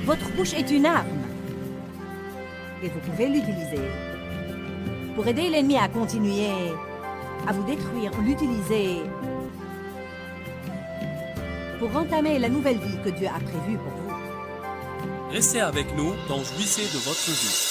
Votre bouche est une arme. Et vous pouvez l'utiliser pour aider l'ennemi à continuer à vous détruire, l'utiliser pour entamer la nouvelle vie que Dieu a prévue pour vous. Restez avec nous dans Jouissez de votre vie.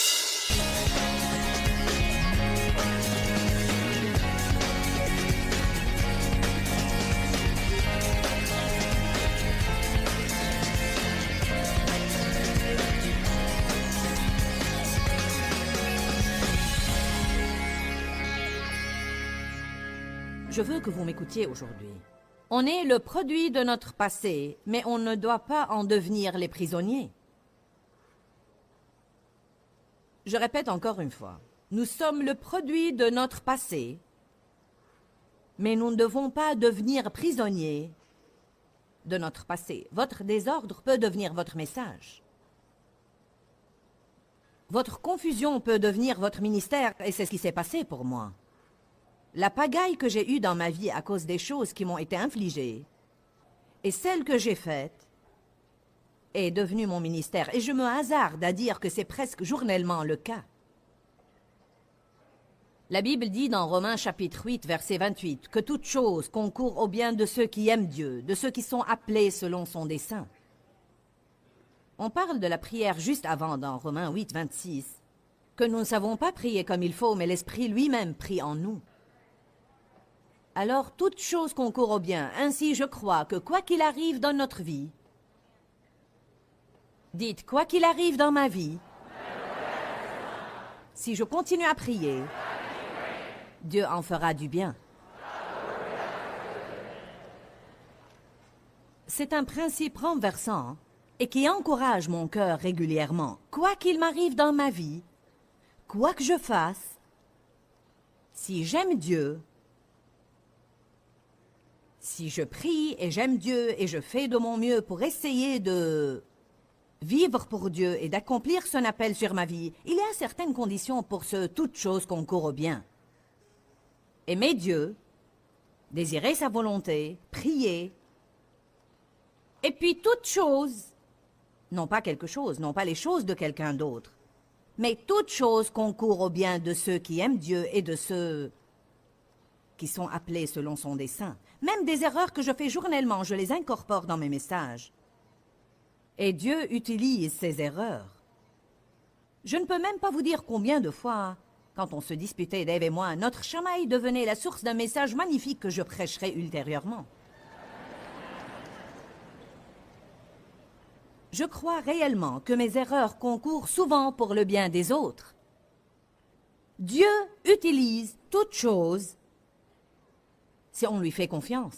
Je veux que vous m'écoutiez aujourd'hui. On est le produit de notre passé, mais on ne doit pas en devenir les prisonniers. Je répète encore une fois, nous sommes le produit de notre passé, mais nous ne devons pas devenir prisonniers de notre passé. Votre désordre peut devenir votre message. Votre confusion peut devenir votre ministère, et c'est ce qui s'est passé pour moi. La pagaille que j'ai eue dans ma vie à cause des choses qui m'ont été infligées et celle que j'ai faite est devenue mon ministère. Et je me hasarde à dire que c'est presque journellement le cas. La Bible dit dans Romains chapitre 8, verset 28, que toute chose concourt au bien de ceux qui aiment Dieu, de ceux qui sont appelés selon son dessein. On parle de la prière juste avant dans Romains 8, 26, que nous ne savons pas prier comme il faut, mais l'Esprit lui-même prie en nous. Alors, toute chose concourt au bien. Ainsi, je crois que quoi qu'il arrive dans notre vie, dites, quoi qu'il arrive dans ma vie, si je continue à prier, Dieu en fera du bien. C'est un principe renversant et qui encourage mon cœur régulièrement. Quoi qu'il m'arrive dans ma vie, quoi que je fasse, si j'aime Dieu, si je prie et j'aime Dieu et je fais de mon mieux pour essayer de vivre pour Dieu et d'accomplir son appel sur ma vie, il y a certaines conditions pour ce toute chose concourt au bien. Aimer Dieu, désirer sa volonté, prier, et puis toute chose, non pas quelque chose, non pas les choses de quelqu'un d'autre, mais toute chose concourt au bien de ceux qui aiment Dieu et de ceux qui sont appelés selon son dessein. Même des erreurs que je fais journellement, je les incorpore dans mes messages. Et Dieu utilise ces erreurs. Je ne peux même pas vous dire combien de fois, quand on se disputait, Dave et moi, notre chamaille devenait la source d'un message magnifique que je prêcherai ultérieurement. Je crois réellement que mes erreurs concourent souvent pour le bien des autres. Dieu utilise toute chose si on lui fait confiance.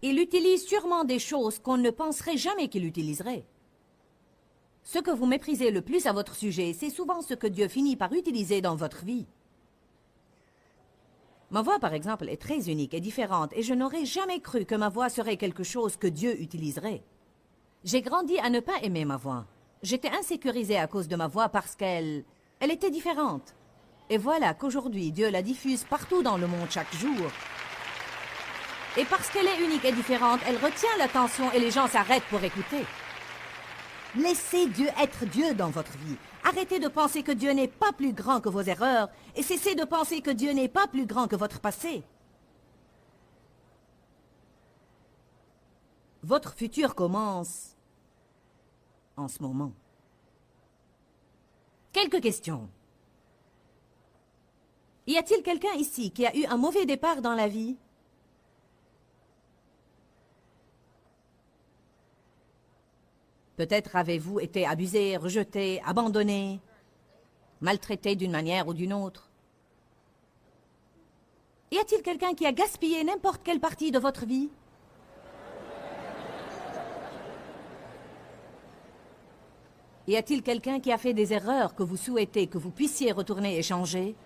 Il utilise sûrement des choses qu'on ne penserait jamais qu'il utiliserait. Ce que vous méprisez le plus à votre sujet, c'est souvent ce que Dieu finit par utiliser dans votre vie. Ma voix, par exemple, est très unique et différente, et je n'aurais jamais cru que ma voix serait quelque chose que Dieu utiliserait. J'ai grandi à ne pas aimer ma voix. J'étais insécurisée à cause de ma voix parce qu'elle était différente. Et voilà qu'aujourd'hui, Dieu la diffuse partout dans le monde chaque jour. Et parce qu'elle est unique et différente, elle retient l'attention et les gens s'arrêtent pour écouter. Laissez Dieu être Dieu dans votre vie. Arrêtez de penser que Dieu n'est pas plus grand que vos erreurs et cessez de penser que Dieu n'est pas plus grand que votre passé. Votre futur commence en ce moment. Quelques questions. Y a-t-il quelqu'un ici qui a eu un mauvais départ dans la vie? Peut-être avez-vous été abusé, rejeté, abandonné, maltraité d'une manière ou d'une autre. Y a-t-il quelqu'un qui a gaspillé n'importe quelle partie de votre vie? Y a-t-il quelqu'un qui a fait des erreurs que vous souhaitez que vous puissiez retourner et changer?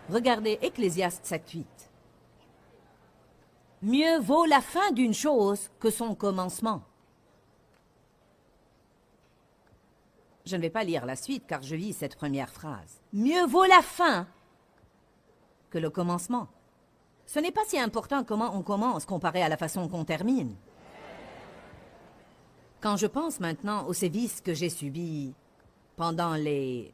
Regardez Ecclésiaste 7:8. Mieux vaut la fin d'une chose que son commencement. Je ne vais pas lire la suite car je lis cette première phrase. Mieux vaut la fin que le commencement. Ce n'est pas si important comment on commence comparé à la façon qu'on termine. Quand je pense maintenant aux sévices que j'ai subis pendant les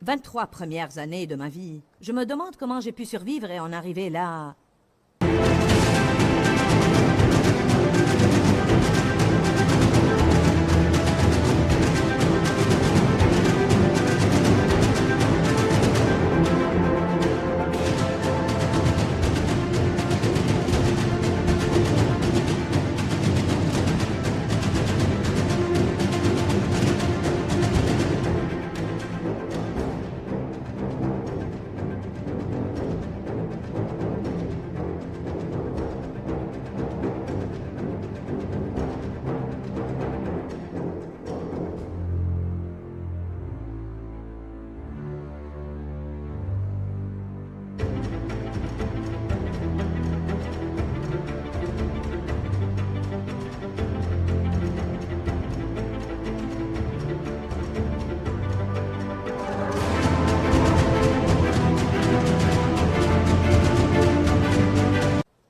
23 premières années de ma vie, je me demande comment j'ai pu survivre et en arriver là.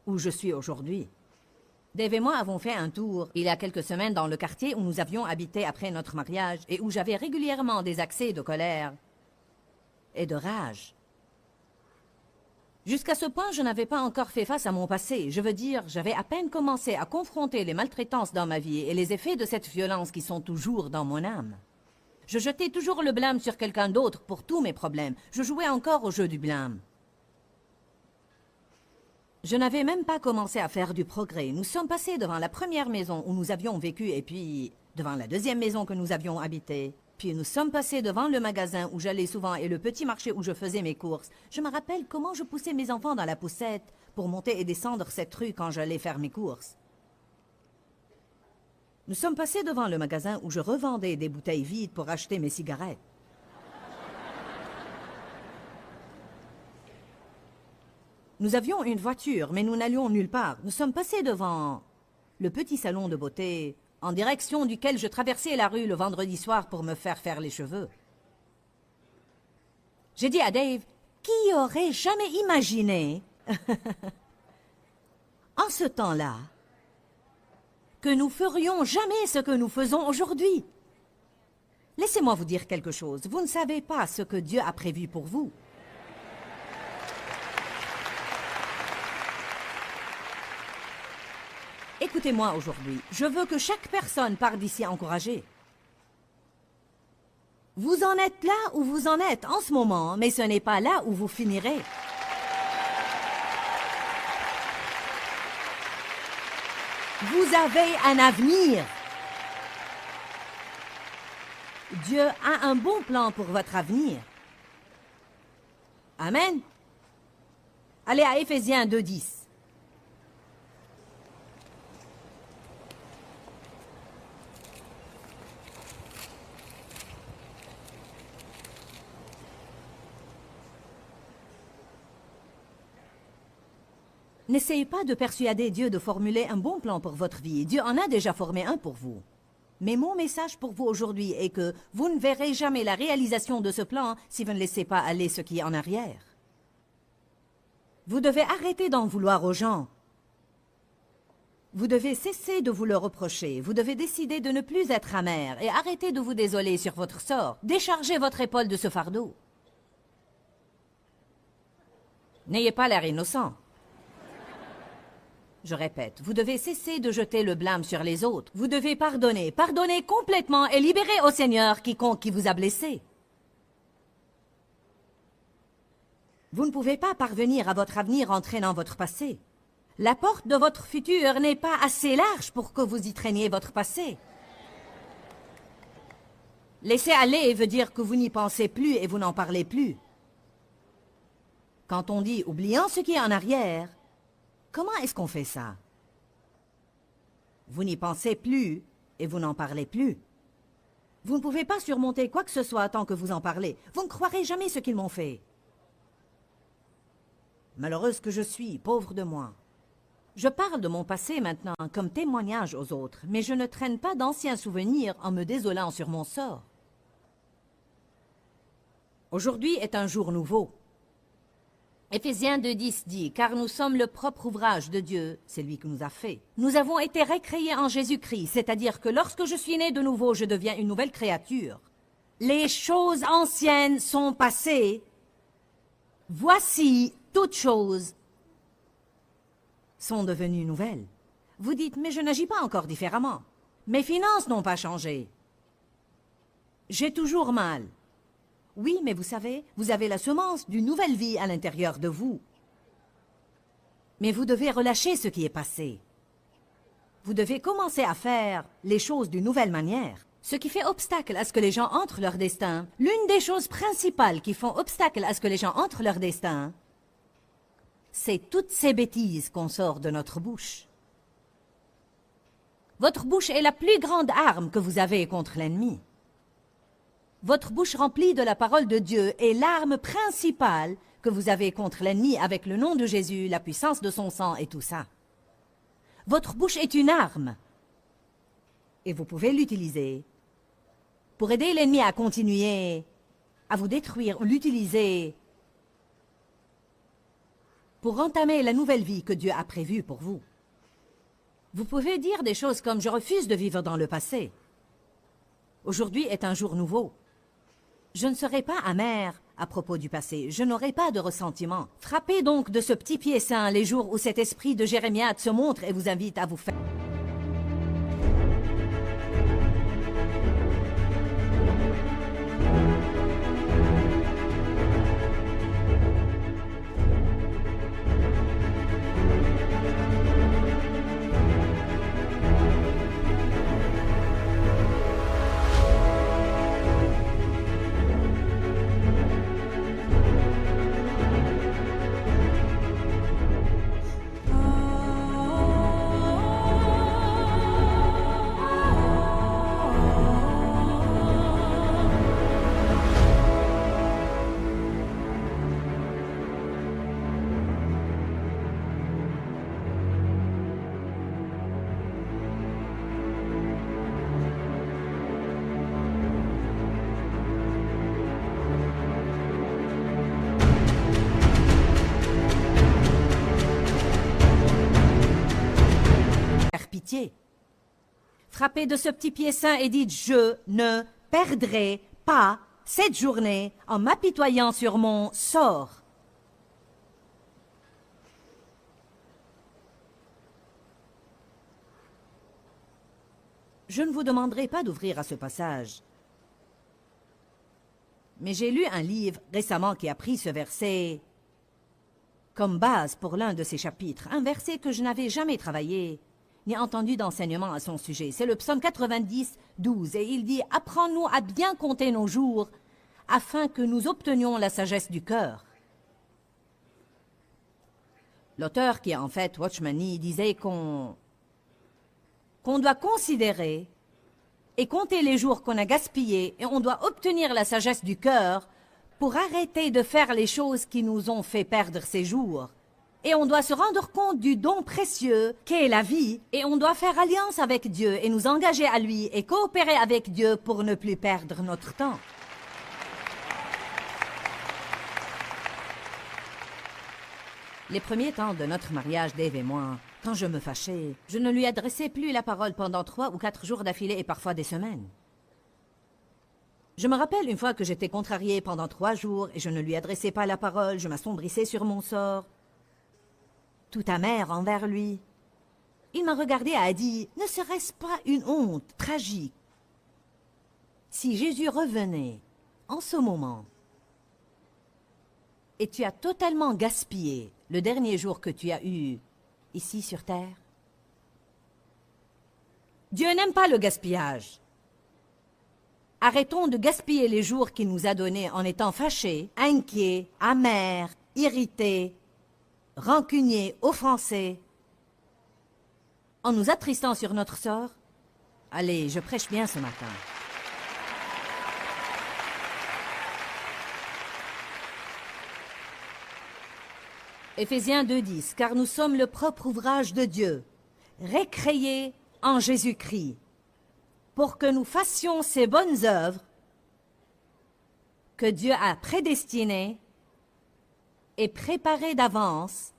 Où je suis aujourd'hui. Dave et moi avons fait un tour il y a quelques semaines dans le quartier où nous avions habité après notre mariage et où j'avais régulièrement des accès de colère et de rage. Jusqu'à ce point, je n'avais pas encore fait face à mon passé. Je veux dire, j'avais à peine commencé à confronter les maltraitances dans ma vie et les effets de cette violence qui sont toujours dans mon âme. Je jetais toujours le blâme sur quelqu'un d'autre pour tous mes problèmes. Je jouais encore au jeu du blâme. Je n'avais même pas commencé à faire du progrès. Nous sommes passés devant la première maison où nous avions vécu et puis devant la deuxième maison que nous avions habitée. Puis nous sommes passés devant le magasin où j'allais souvent et le petit marché où je faisais mes courses. Je me rappelle comment je poussais mes enfants dans la poussette pour monter et descendre cette rue quand j'allais faire mes courses. Nous sommes passés devant le magasin où je revendais des bouteilles vides pour acheter mes cigarettes. Nous avions une voiture, mais nous n'allions nulle part. Nous sommes passés devant le petit salon de beauté, en direction duquel je traversais la rue le vendredi soir pour me faire les cheveux. J'ai dit à Dave, qui aurait jamais imaginé, en ce temps-là, que nous ferions jamais ce que nous faisons aujourd'hui? Laissez-moi vous dire quelque chose. Vous ne savez pas ce que Dieu a prévu pour vous. Écoutez-moi aujourd'hui, je veux que chaque personne parte d'ici encouragée. Vous en êtes là où vous en êtes en ce moment, mais ce n'est pas là où vous finirez. Vous avez un avenir. Dieu a un bon plan pour votre avenir. Amen. Allez à Éphésiens 2:10. N'essayez pas de persuader Dieu de formuler un bon plan pour votre vie. Dieu en a déjà formé un pour vous. Mais mon message pour vous aujourd'hui est que vous ne verrez jamais la réalisation de ce plan si vous ne laissez pas aller ce qui est en arrière. Vous devez arrêter d'en vouloir aux gens. Vous devez cesser de vous le reprocher. Vous devez décider de ne plus être amer et arrêter de vous désoler sur votre sort. Déchargez votre épaule de ce fardeau. N'ayez pas l'air innocent. Je répète, vous devez cesser de jeter le blâme sur les autres. Vous devez pardonner, pardonner complètement et libérer au Seigneur quiconque qui vous a blessé. Vous ne pouvez pas parvenir à votre avenir en traînant votre passé. La porte de votre futur n'est pas assez large pour que vous y traîniez votre passé. Laisser aller veut dire que vous n'y pensez plus et vous n'en parlez plus. Quand on dit « oubliant ce qui est en arrière », comment est-ce qu'on fait ça? Vous n'y pensez plus et vous n'en parlez plus. Vous ne pouvez pas surmonter quoi que ce soit tant que vous en parlez. Vous ne croirez jamais ce qu'ils m'ont fait. Malheureuse que je suis, pauvre de moi. Je parle de mon passé maintenant comme témoignage aux autres, mais je ne traîne pas d'anciens souvenirs en me désolant sur mon sort. Aujourd'hui est un jour nouveau. Éphésiens 2,10 dit « Car nous sommes le propre ouvrage de Dieu, c'est lui qui nous a fait. Nous avons été récréés en Jésus-Christ, c'est-à-dire que lorsque je suis né de nouveau, je deviens une nouvelle créature. Les choses anciennes sont passées. Voici, toutes choses sont devenues nouvelles. » Vous dites « Mais je n'agis pas encore différemment. Mes finances n'ont pas changé. J'ai toujours mal. » Oui, mais vous savez, vous avez la semence d'une nouvelle vie à l'intérieur de vous. Mais vous devez relâcher ce qui est passé. Vous devez commencer à faire les choses d'une nouvelle manière. Ce qui fait obstacle à ce que les gens entrent leur destin, l'une des choses principales qui font obstacle à ce que les gens entrent leur destin, c'est toutes ces bêtises qu'on sort de notre bouche. Votre bouche est la plus grande arme que vous avez contre l'ennemi. Votre bouche remplie de la parole de Dieu est l'arme principale que vous avez contre l'ennemi avec le nom de Jésus, la puissance de son sang et tout ça. Votre bouche est une arme et vous pouvez l'utiliser pour aider l'ennemi à continuer à vous détruire ou l'utiliser pour entamer la nouvelle vie que Dieu a prévue pour vous. Vous pouvez dire des choses comme « Je refuse de vivre dans le passé. Aujourd'hui est un jour nouveau. » Je ne serai pas amer à propos du passé, je n'aurai pas de ressentiment. Frappez donc de ce petit pied saint les jours où cet esprit de Jérémiade se montre et vous invite à vous faire. Pitié. Frappez de ce petit pied saint et dites « Je ne perdrai pas cette journée en m'apitoyant sur mon sort. » Je ne vous demanderai pas d'ouvrir à ce passage. Mais j'ai lu un livre récemment qui a pris ce verset comme base pour l'un de ses chapitres, un verset que je n'avais jamais travaillé ni entendu d'enseignement à son sujet. C'est le psaume 90, 12, et il dit « Apprends-nous à bien compter nos jours, afin que nous obtenions la sagesse du cœur. » L'auteur, qui est en fait Watchman Nee, disait qu'on doit considérer et compter les jours qu'on a gaspillés, et on doit obtenir la sagesse du cœur pour arrêter de faire les choses qui nous ont fait perdre ces jours. Et on doit se rendre compte du don précieux qu'est la vie, et on doit faire alliance avec Dieu et nous engager à lui et coopérer avec Dieu pour ne plus perdre notre temps. Les premiers temps de notre mariage, Dave et moi, quand je me fâchais, je ne lui adressais plus la parole pendant 3 ou 4 jours d'affilée et parfois des semaines. Je me rappelle une fois que j'étais contrariée pendant 3 jours et je ne lui adressais pas la parole, je m'assombrissais sur mon sort, tout amer envers lui. Il m'a regardé et a dit « Ne serait-ce pas une honte tragique si Jésus revenait en ce moment et tu as totalement gaspillé le dernier jour que tu as eu ici sur terre? » Dieu n'aime pas le gaspillage. Arrêtons de gaspiller les jours qu'il nous a donnés en étant fâchés, inquiets, amers, irrités, rancuniers, offensés, en nous attristant sur notre sort. Allez, je prêche bien ce matin. Éphésiens 2,10 « Car nous sommes le propre ouvrage de Dieu, récréés en Jésus-Christ, pour que nous fassions ces bonnes œuvres que Dieu a prédestinées et préparés d'avance,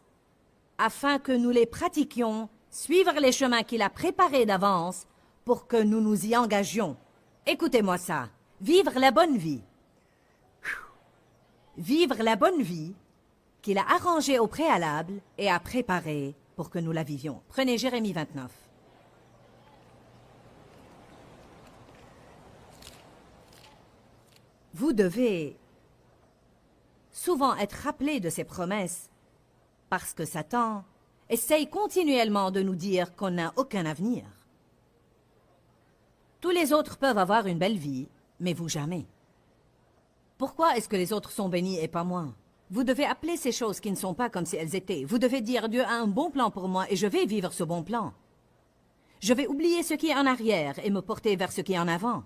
afin que nous les pratiquions, suivre les chemins qu'il a préparés d'avance, pour que nous nous y engagions. Écoutez-moi ça, vivre la bonne vie. Vivre la bonne vie qu'il a arrangée au préalable et a préparée pour que nous la vivions. Prenez Jérémie 29. Vous devez souvent être rappelé de ces promesses parce que Satan essaye continuellement de nous dire qu'on n'a aucun avenir. Tous les autres peuvent avoir une belle vie, mais vous jamais. Pourquoi est-ce que les autres sont bénis et pas moi? Vous devez appeler ces choses qui ne sont pas comme si elles étaient. Vous devez dire, Dieu a un bon plan pour moi et je vais vivre ce bon plan. Je vais oublier ce qui est en arrière et me porter vers ce qui est en avant.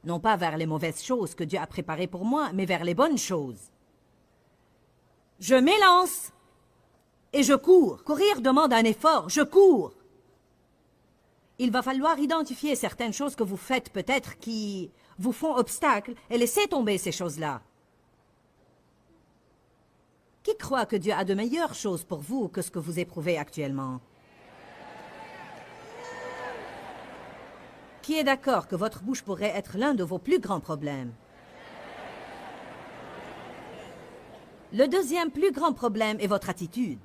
Non pas vers les mauvaises choses que Dieu a préparées pour moi, mais vers les bonnes choses. Je m'élance et je cours. Courir demande un effort, je cours. Il va falloir identifier certaines choses que vous faites peut-être qui vous font obstacle et laisser tomber ces choses-là. Qui croit que Dieu a de meilleures choses pour vous que ce que vous éprouvez actuellement? Qui est d'accord que votre bouche pourrait être l'un de vos plus grands problèmes? Le deuxième plus grand problème est votre attitude.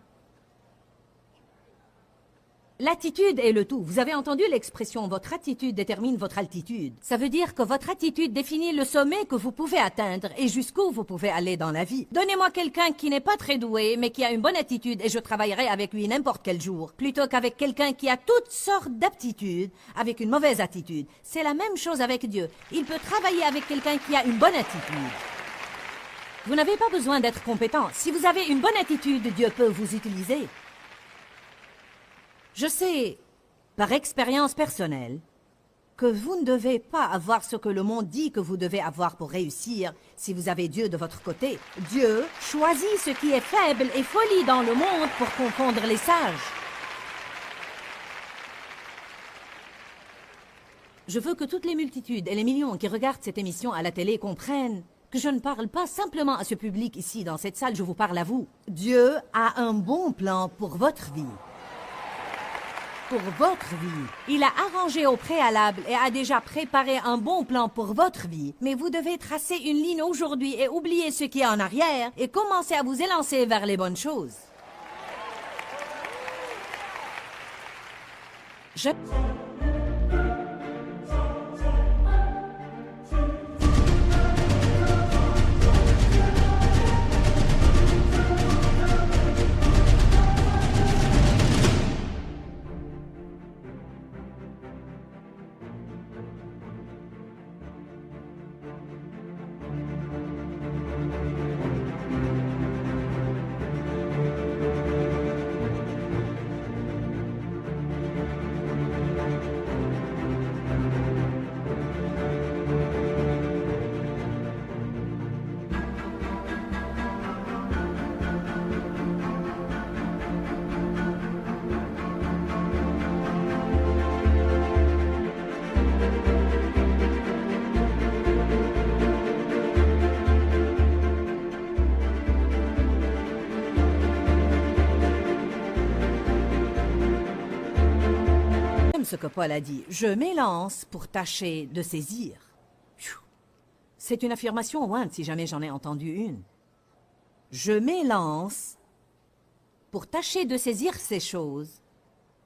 L'attitude est le tout. Vous avez entendu l'expression « votre attitude détermine votre altitude ». Ça veut dire que votre attitude définit le sommet que vous pouvez atteindre et jusqu'où vous pouvez aller dans la vie. Donnez-moi quelqu'un qui n'est pas très doué, mais qui a une bonne attitude et je travaillerai avec lui n'importe quel jour, plutôt qu'avec quelqu'un qui a toutes sortes d'aptitudes, avec une mauvaise attitude. C'est la même chose avec Dieu. Il peut travailler avec quelqu'un qui a une bonne attitude. Vous n'avez pas besoin d'être compétent. Si vous avez une bonne attitude, Dieu peut vous utiliser. Je sais, par expérience personnelle, que vous ne devez pas avoir ce que le monde dit que vous devez avoir pour réussir si vous avez Dieu de votre côté. Dieu choisit ce qui est faible et folie dans le monde pour confondre les sages. Je veux que toutes les multitudes et les millions qui regardent cette émission à la télé comprennent que je ne parle pas simplement à ce public ici dans cette salle, je vous parle à vous. Dieu a un bon plan pour votre vie. Pour votre vie. Il a arrangé au préalable et a déjà préparé un bon plan pour votre vie. Mais vous devez tracer une ligne aujourd'hui et oublier ce qui est en arrière et commencer à vous élancer vers les bonnes choses. Ce que Paul a dit, je m'élance pour tâcher de saisir. C'est une affirmation ointe si jamais j'en ai entendu une. Je m'élance pour tâcher de saisir ces choses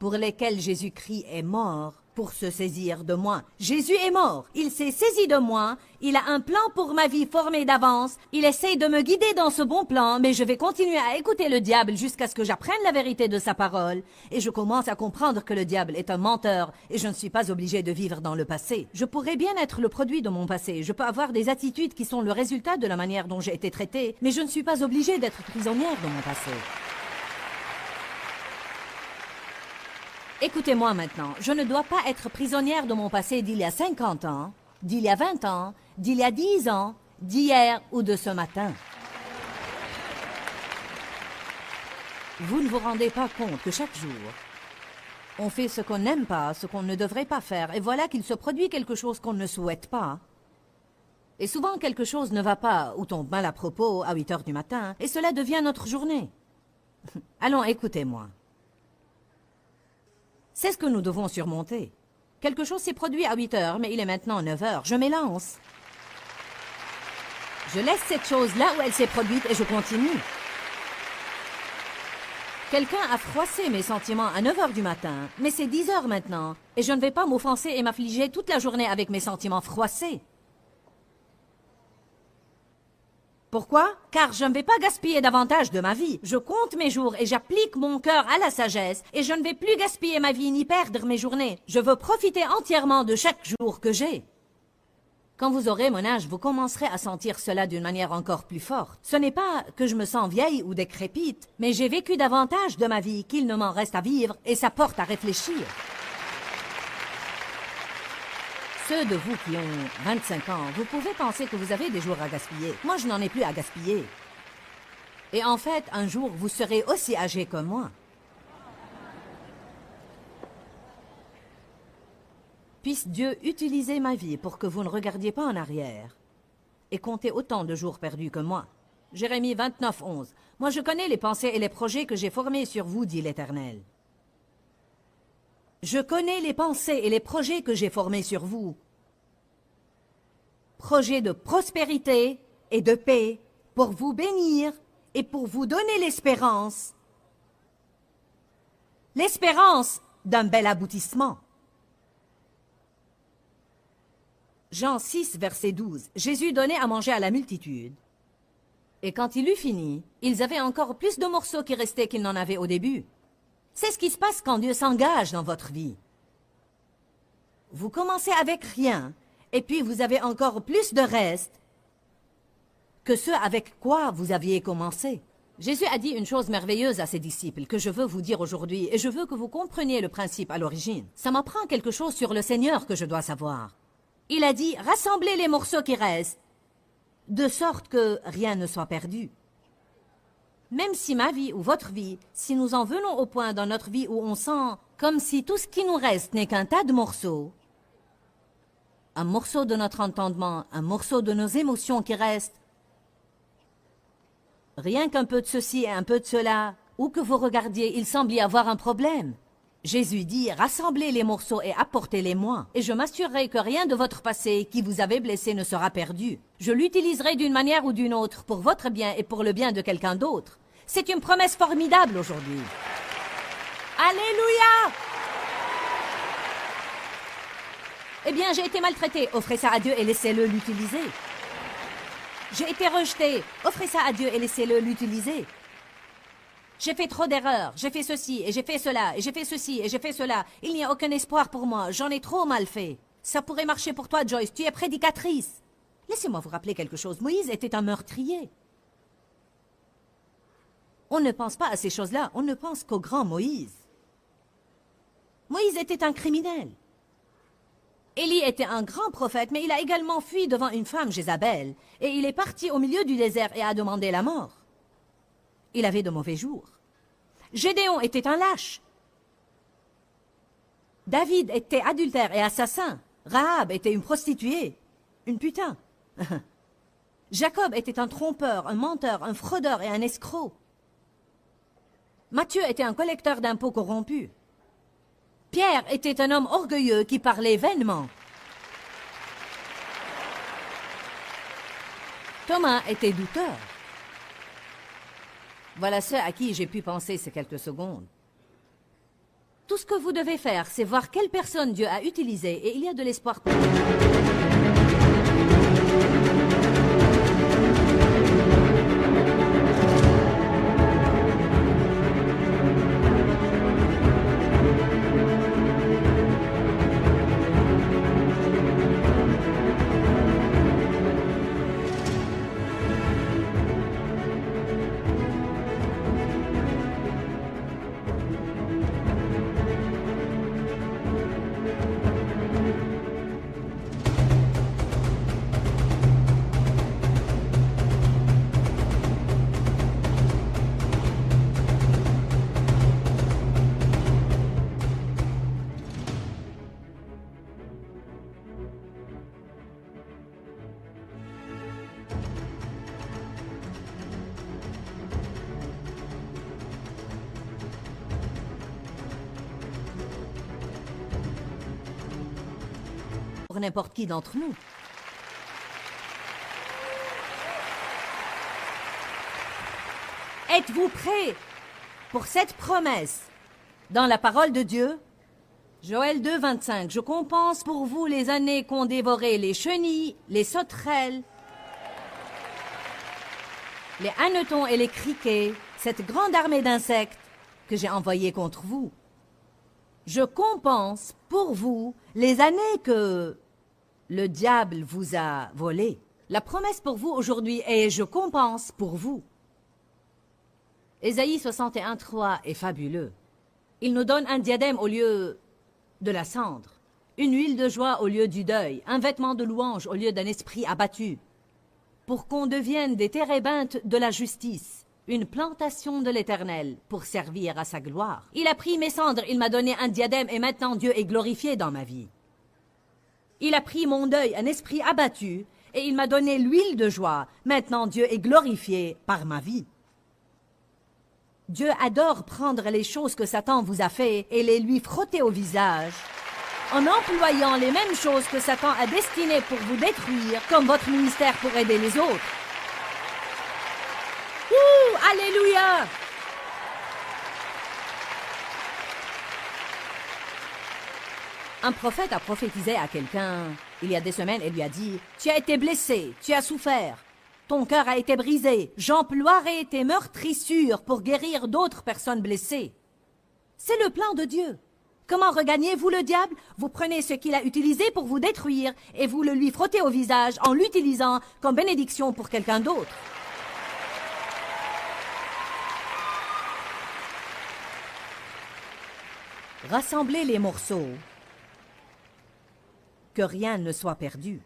pour lesquelles Jésus-Christ est mort pour se saisir de moi. Jésus est mort, il s'est saisi de moi, il a un plan pour ma vie formé d'avance, il essaye de me guider dans ce bon plan, mais je vais continuer à écouter le diable jusqu'à ce que j'apprenne la vérité de sa parole, et je commence à comprendre que le diable est un menteur, et je ne suis pas obligé de vivre dans le passé. Je pourrais bien être le produit de mon passé, je peux avoir des attitudes qui sont le résultat de la manière dont j'ai été traitée, mais je ne suis pas obligée d'être prisonnière de mon passé. Écoutez-moi maintenant, je ne dois pas être prisonnière de mon passé d'il y a 50 ans, d'il y a 20 ans, d'il y a 10 ans, d'hier ou de ce matin. Vous ne vous rendez pas compte que chaque jour, on fait ce qu'on n'aime pas, ce qu'on ne devrait pas faire, et voilà qu'il se produit quelque chose qu'on ne souhaite pas. Et souvent, quelque chose ne va pas ou tombe mal à propos à 8 heures du matin, et cela devient notre journée. Allons, écoutez-moi. C'est ce que nous devons surmonter. Quelque chose s'est produit à 8 heures, mais il est maintenant 9 heures. Je m'élance. Je laisse cette chose là où elle s'est produite et je continue. Quelqu'un a froissé mes sentiments à 9 heures du matin, mais c'est 10 heures maintenant, et je ne vais pas m'offenser et m'affliger toute la journée avec mes sentiments froissés. Pourquoi? Car je ne vais pas gaspiller davantage de ma vie. Je compte mes jours et j'applique mon cœur à la sagesse, et je ne vais plus gaspiller ma vie ni perdre mes journées. Je veux profiter entièrement de chaque jour que j'ai. Quand vous aurez mon âge, vous commencerez à sentir cela d'une manière encore plus forte. Ce n'est pas que je me sens vieille ou décrépite, mais j'ai vécu davantage de ma vie qu'il ne m'en reste à vivre, et ça porte à réfléchir. Ceux de vous qui ont 25 ans, vous pouvez penser que vous avez des jours à gaspiller. Moi, je n'en ai plus à gaspiller. Et en fait, un jour, vous serez aussi âgé que moi. Puisse Dieu utiliser ma vie pour que vous ne regardiez pas en arrière et comptez autant de jours perdus que moi. Jérémie 29, 11. Moi, je connais les pensées et les projets que j'ai formés sur vous, dit l'Éternel. Je connais les pensées et les projets que j'ai formés sur vous. Projets de prospérité et de paix pour vous bénir et pour vous donner l'espérance. L'espérance d'un bel aboutissement. Jean 6, verset 12. Jésus donnait à manger à la multitude. Et quand il eut fini, ils avaient encore plus de morceaux qui restaient qu'ils n'en avaient au début. C'est ce qui se passe quand Dieu s'engage dans votre vie. Vous commencez avec rien, et puis vous avez encore plus de reste que ce avec quoi vous aviez commencé. Jésus a dit une chose merveilleuse à ses disciples que je veux vous dire aujourd'hui, et je veux que vous compreniez le principe à l'origine. Ça m'apprend quelque chose sur le Seigneur que je dois savoir. Il a dit, rassemblez les morceaux qui restent, de sorte que rien ne soit perdu. Même si ma vie ou votre vie, si nous en venons au point dans notre vie où on sent comme si tout ce qui nous reste n'est qu'un tas de morceaux, un morceau de notre entendement, un morceau de nos émotions qui restent, rien qu'un peu de ceci et un peu de cela, où que vous regardiez, il semble y avoir un problème. Jésus dit, rassemblez les morceaux et apportez-les-moi, et je m'assurerai que rien de votre passé qui vous avait blessé ne sera perdu. Je l'utiliserai d'une manière ou d'une autre pour votre bien et pour le bien de quelqu'un d'autre. C'est une promesse formidable aujourd'hui. Alléluia! Eh bien, j'ai été maltraité, offrez ça à Dieu et laissez-le l'utiliser. J'ai été rejeté, offrez ça à Dieu et laissez-le l'utiliser. J'ai fait trop d'erreurs, j'ai fait ceci, et j'ai fait cela, et j'ai fait ceci, et j'ai fait cela. Il n'y a aucun espoir pour moi, j'en ai trop mal fait. Ça pourrait marcher pour toi, Joyce, tu es prédicatrice. Laissez-moi vous rappeler quelque chose, Moïse était un meurtrier. On ne pense pas à ces choses-là, on ne pense qu'au grand Moïse. Moïse était un criminel. Élie était un grand prophète, mais il a également fui devant une femme, Jézabel, et il est parti au milieu du désert et a demandé la mort. Il avait de mauvais jours. Gédéon était un lâche. David était adultère et assassin. Rahab était une prostituée, une putain. Jacob était un trompeur, un menteur, un fraudeur et un escroc. Matthieu était un collecteur d'impôts corrompu. Pierre était un homme orgueilleux qui parlait vainement. Thomas était douteur. Voilà ceux à qui j'ai pu penser ces quelques secondes. Tout ce que vous devez faire, c'est voir quelle personne Dieu a utilisée et il y a de l'espoir pour vous. pour n'importe qui d'entre nous. Êtes-vous prêts pour cette promesse dans la parole de Dieu? Joël 2, 25. Je compense pour vous les années qu'ont dévoré les chenilles, les sauterelles, les hannetons et les criquets, cette grande armée d'insectes que j'ai envoyée contre vous. Je compense pour vous les années que le diable vous a volées. La promesse pour vous aujourd'hui est « Je compense pour vous ». Ésaïe 61, 3 est fabuleux. Il nous donne un diadème au lieu de la cendre, une huile de joie au lieu du deuil, un vêtement de louange au lieu d'un esprit abattu, pour qu'on devienne des térébintes de la justice, une plantation de l'Éternel pour servir à sa gloire. Il a pris mes cendres, il m'a donné un diadème et maintenant Dieu est glorifié dans ma vie. Il a pris mon deuil, un esprit abattu, et il m'a donné l'huile de joie. Maintenant Dieu est glorifié par ma vie. Dieu adore prendre les choses que Satan vous a fait et les lui frotter au visage en employant les mêmes choses que Satan a destinées pour vous détruire comme votre ministère pour aider les autres. Ouh, alléluia! Un prophète a prophétisé à quelqu'un il y a des semaines et lui a dit « Tu as été blessé, tu as souffert. Ton cœur a été brisé. J'emploierai tes meurtrissures pour guérir d'autres personnes blessées. » C'est le plan de Dieu. Comment regagnez-vous le diable? Vous prenez ce qu'il a utilisé pour vous détruire et vous le lui frottez au visage en l'utilisant comme bénédiction pour quelqu'un d'autre. Rassemblez les morceaux, que rien ne soit perdu.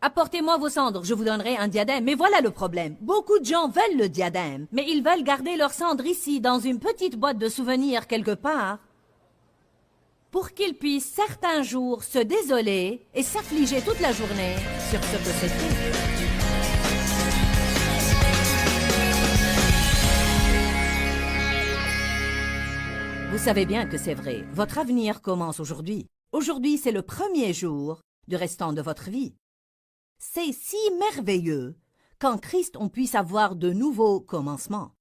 Apportez-moi vos cendres, je vous donnerai un diadème. Mais voilà le problème. Beaucoup de gens veulent le diadème, mais ils veulent garder leurs cendres ici, dans une petite boîte de souvenirs quelque part, pour qu'ils puissent certains jours se désoler et s'affliger toute la journée sur ce que c'était. Vous savez bien que c'est vrai. Votre avenir commence aujourd'hui. Aujourd'hui, c'est le premier jour du restant de votre vie. C'est si merveilleux qu'en Christ on puisse avoir de nouveaux commencements.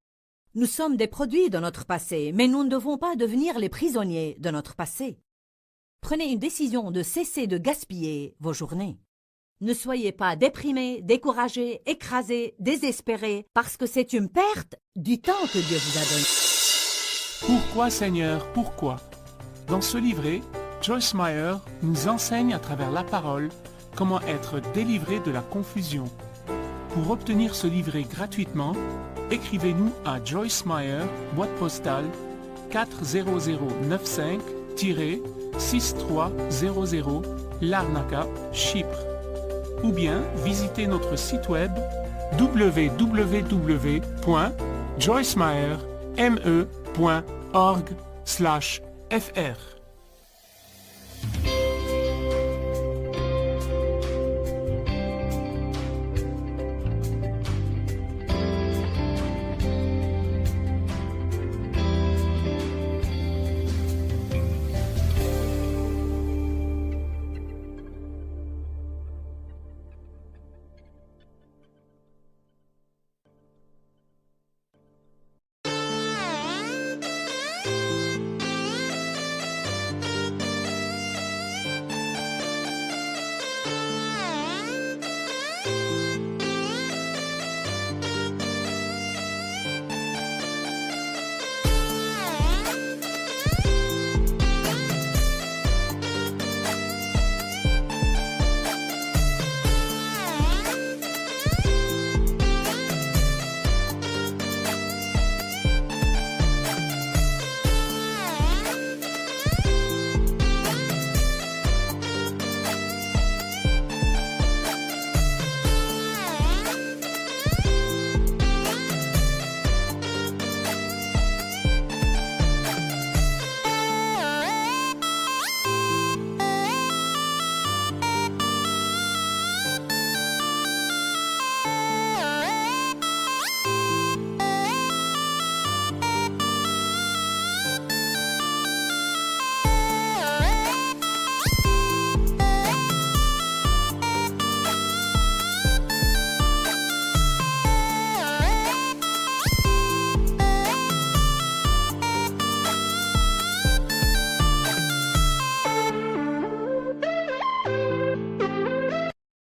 Nous sommes des produits de notre passé, mais nous ne devons pas devenir les prisonniers de notre passé. Prenez une décision de cesser de gaspiller vos journées. Ne soyez pas déprimés, découragés, écrasés, désespérés, parce que c'est une perte du temps que Dieu vous a donné. Pourquoi, Seigneur, pourquoi? Dans ce livret, Joyce Meyer nous enseigne à travers la parole comment être délivré de la confusion. Pour obtenir ce livret gratuitement, écrivez-nous à Joyce Meyer, boîte postale 40095-6300 Larnaca, Chypre. Ou bien visitez notre site web www.joycemeyer.org/fr.